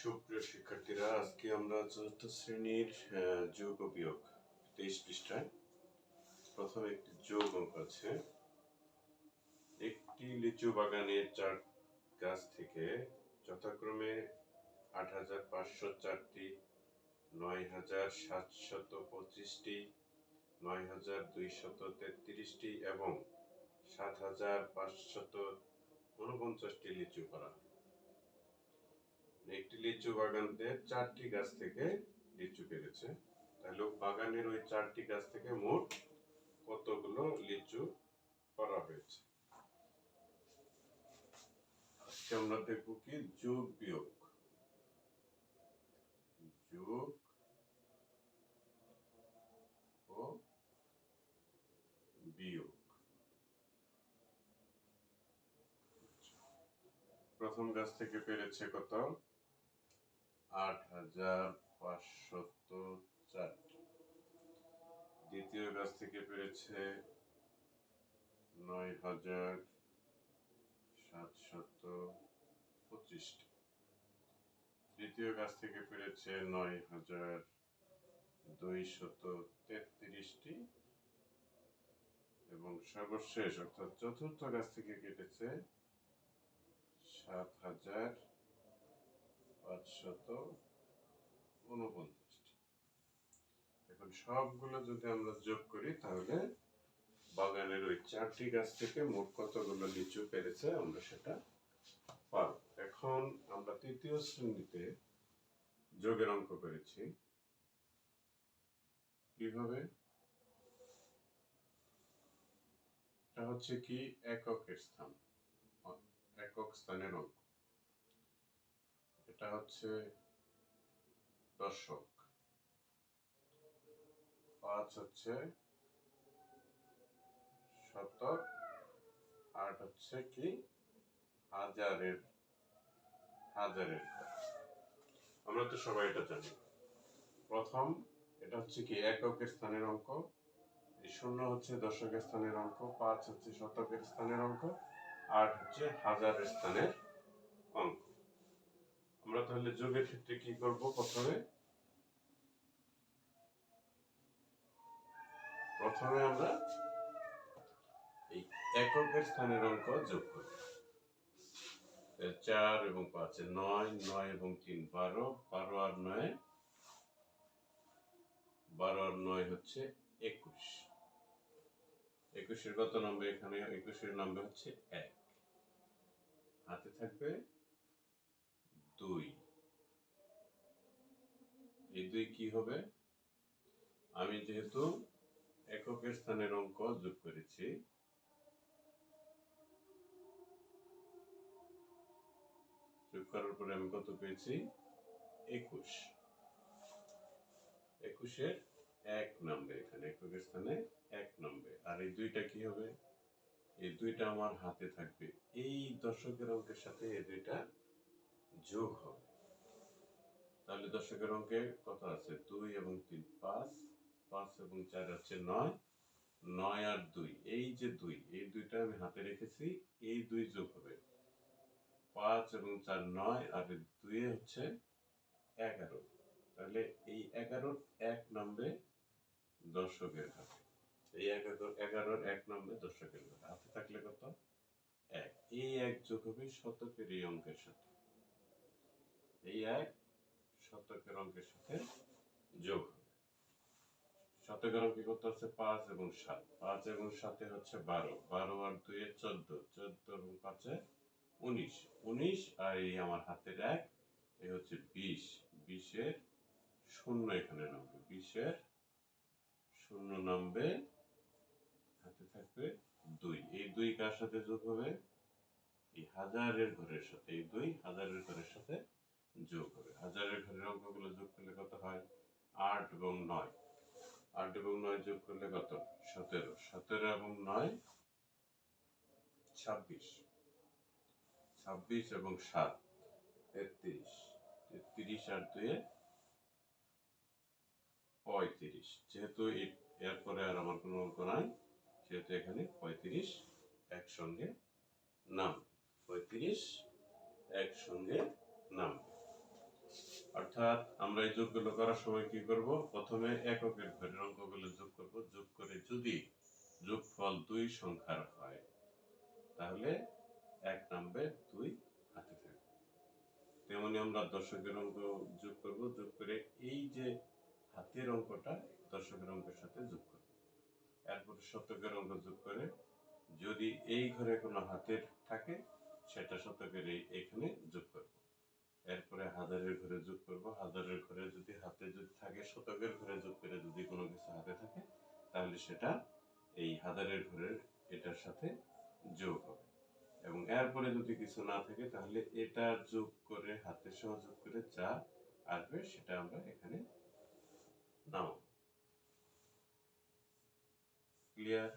সুপ্রিয় শিক্ষার্থীরা, আজকে আমরা চতুর্থ শ্রেণীর যোগ ও বিয়োগ 23 পৃষ্ঠায় প্রথম একটি যোগ অঙ্ক আছে। একটি লিচু বাগানের 4 গাছ থেকে যথাক্রমে 8,504টি, 9,725টি, 9,233টি এবং 7,549টি লিচু করা হয়। একটি লিচু বাগানতে 4টি গাছ থেকে লিচু পেরেছে, তাহলে বাগানের ওই 4টি গাছ থেকে মোট কতগুলো লিচু করা হয়েছে। আজকে আমরা দেখব কি যোগ বিয়োগ। যোগ ও বিয়োগ। প্রথম গাছ থেকে পেরেছে কত? 8,504টি। দ্বিতীয় গাছ থেকে পেরেছে 9,725টি। তৃতীয় গাছ থেকে পেরেছে 9,233টি এবং সর্বশেষ অর্থাৎ চতুর্থ গাছ থেকে কেটেছে 7,549টি। এখন সবগুলো যদি আমরা যোগ করি তাহলে বাগানের ওই 4টি গাছ থেকে মোট কতগুলো লিচু পেরেছে আমরা সেটা পাব। এখন আমরা তৃতীয় শ্রেণীতে যোগের অঙ্ক করেছি। কিভাবে? এটা হচ্ছে কি এককের স্থান, একক স্থানের অঙ্ক। এটা হচ্ছে দশক, 5 হচ্ছে শতক, 8 হচ্ছে কি হাজারের। আমরা তো সবাই এটা জানি। প্রথম এটা হচ্ছে কি এককের স্থানের অঙ্ক, এই 0 হচ্ছে দশকের স্থানের অঙ্ক, 5 হচ্ছে শতকের স্থানের অঙ্ক, 8 হচ্ছে হাজারের স্থানের অঙ্ক। আমরা তাহলে যোগের ক্ষেত্রে কি করব? প্রথমে আমরা এই এককের স্থানের অঙ্ক যোগ করি। 4 এবং 5 9, 9 এবং 3 12, 12 আর 9 হচ্ছে 21। 21 এর কত নম্বর? এখানে 21 এর নম্বর হচ্ছে 1। হাতে থাকবে 2। এই 2 কি হবে? আমি যেহেতু এককের স্থানের অঙ্ক যোগ করেছি, যোগ করার পরে আমি কত পেয়েছি? 21। 21 এর 1 নম্বর, এখানে এককের স্থানে 1 নম্বর। আর এই 2টা কি হবে? এই 2টা আমার হাতে থাকবে, এই দশকের অঙ্কের সাথে এই 2টা যোগ হবে। তাহলে দশকের অঙ্কে কত আছে? 2 এবং 3 5, 5 এবং 4 হচ্ছে 9, 9 আর 2 এই যে 2, এই 2টা আমি হাতে রেখেছি, এই 2 যোগ হবে। 5 এবং 4 9 আর 2 হচ্ছে 11। তাহলে এই 11-র 1 নম্বরে দশকের ঘরে, এই 11-র 1 নম্বরে দশকের ঘরে হাতে থাকলে কত? 1। এই 1 যোগ হবে শতকের এই অঙ্কের সাথে, এই 1 শতকের অঙ্কের সাথে যোগ হবে। শতকের অঙ্কে কত আছে? 5 এবং 7, 5 এবং 7 হচ্ছে 12, 12 আর 2 14, 14 এবং 5 19, 19 আর এই আমার হাতের 1 এই হচ্ছে 20, 20 এর 0 এখানে নামবে, 20 এর 0 নামবে, হাতে থাকবে 2। এই 2 কার সাথে যোগ হবে? এই হাজারের ঘরের সাথে, এই 2 হাজারের ঘরের সাথে যোগ হবে। হাজারের ঘরের অঙ্কগুলো যোগ করলে কত হয়? 8 এবং 9, 8 এবং 9 যোগ করলে কত? 17, 17 এবং 9 26, 26 এবং 7 33, 33 আর 2 35। যেহেতু এরপরে আর আমার কোনো অঙ্ক নাই, সেহেতু এখানে 35 একসঙ্গে নামবে, 35 একসঙ্গে নামবে। অর্থাৎ আমরা এই যোগগুলো করার সময় কি করব, প্রথমে এককের ঘরের অঙ্কগুলো যোগ করব, যোগ করে যদি যোগফল 2 সংখ্যার হয় তাহলে এক নামবে 2 হাতে থাকবে। তেমনি আমরা দশকের অঙ্ক যোগ করব, যোগ করে এই যে হাতের অঙ্কটা দশকের অঙ্কের সাথে যোগ করব। এরপর শতকের অঙ্ক যোগ করে যদি এই ঘরে কোনো হাতের থাকে সেটা শতকের এখানে যোগ করব। এরপরে হাজারের ঘরে যোগ করব, হাজারের ঘরে যদি হাতে যদি থাকে শতকের ঘরে যোগ করে যদি কোনো কিছু হাতে থাকে তাহলে সেটা এই হাজারের ঘরের এটার সাথে যোগ হবে। এবং এরপরে যদি কিছু না থাকে তাহলে এটা যোগ করে হাতে সহ যোগ করে যা আসবে সেটা আমরা এখানে নাও। ক্লিয়ার?